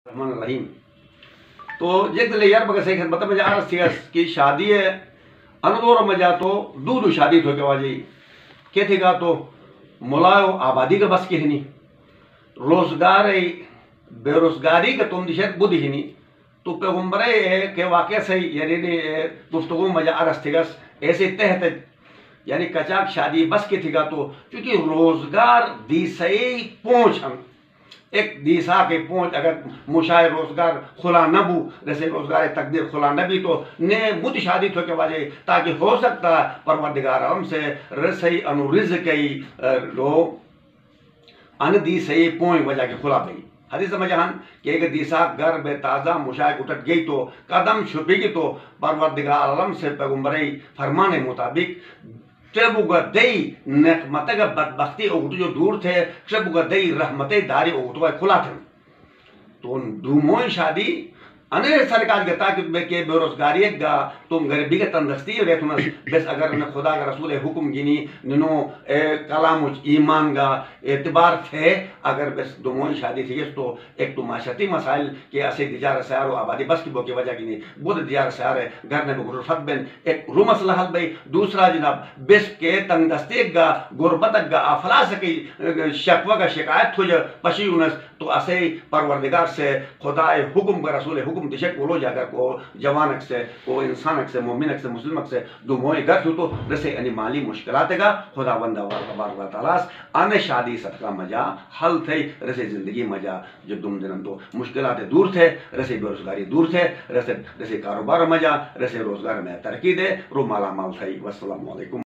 الرحمن الرحیم تو جیت لے یار بگا صحیح خدمت مجھے عرض تھی کہ شادی ہے اندور مجھا تو دو شادی تو کے واجی کہ تھی گا تو ملائو آبادی کا بس کی ہنی روزگار بے روزگاری کا تم دشت بدھ ہنی تو پیغمبر ہے کہ واقع صحیح یعنی گفتگو مجھا عرض تھی گس ایسے تحت یعنی کچاک شادی بس کی تھی گا تو چونکہ روزگار دیسائی پہنچ ہم ایک دیسا کے پہنچ اگر مشاہر روزگار کھلا نہ بو جیسے روزگار تقدیر کھلا نہ بھی تو نے مت شادی تو کے واجہ تاکہ ہو سکتا پروردگار ہم سے رسائی انو رزقی لو ان دیسائی پہنچ وجہ کے کھلا بھی حدیث سمجھان کہ ایک دیسا گھر بے تازہ مشاہر اٹھٹ گئی تو قدم چھپی گی تو پروردگار عالم سے پیغمبری فرمانے مطابق چبوگا دئی نعمتگا بدبختی اوٹو جو دور تھے چبوگا دئی رحمتی داری اوٹو کھلا تھے تو دوموئی شادی انہیں سرکار کے تاکہ بے روزگاری گا تم غریبی کے تندرستی رہے تم بس اگر انہیں خدا کا رسول حکم گینی ننو کلام ایمان گا اعتبار تھے اگر بس دوموئی شادی تھی تو ایک تو معاشرتی مسائل کہ اسے دیجار سیار و آبادی بس کی بو کی وجہ گینی بود دیجار سیار ہے گھر نے غرفت بین ایک رو مسئلہ حل بھئی دوسرا جناب بس کے تندرستی گا غربت گا افلاس کی شکوہ کا شکایت ہو جا پشی انس تو اسے پروردگار سے خدا حکم کا رسول حکم دشک بولو جا کر کو جوانک سے کو انسانک سے مومنک سے مسلمک سے دو موئی گھر تو رسے انی مالی مشکلات گا خدا بندہ تبارک و تعالیٰ آنے شادی صدقہ مجا حل تھے رسے زندگی مجا جو دم دنم تو مشکلات دور تھے رسے بے روزگاری دور تھے رسے کاروبار مجا رسے روزگار میں ترقی دے رو مالا مال تھے والسلام علیکم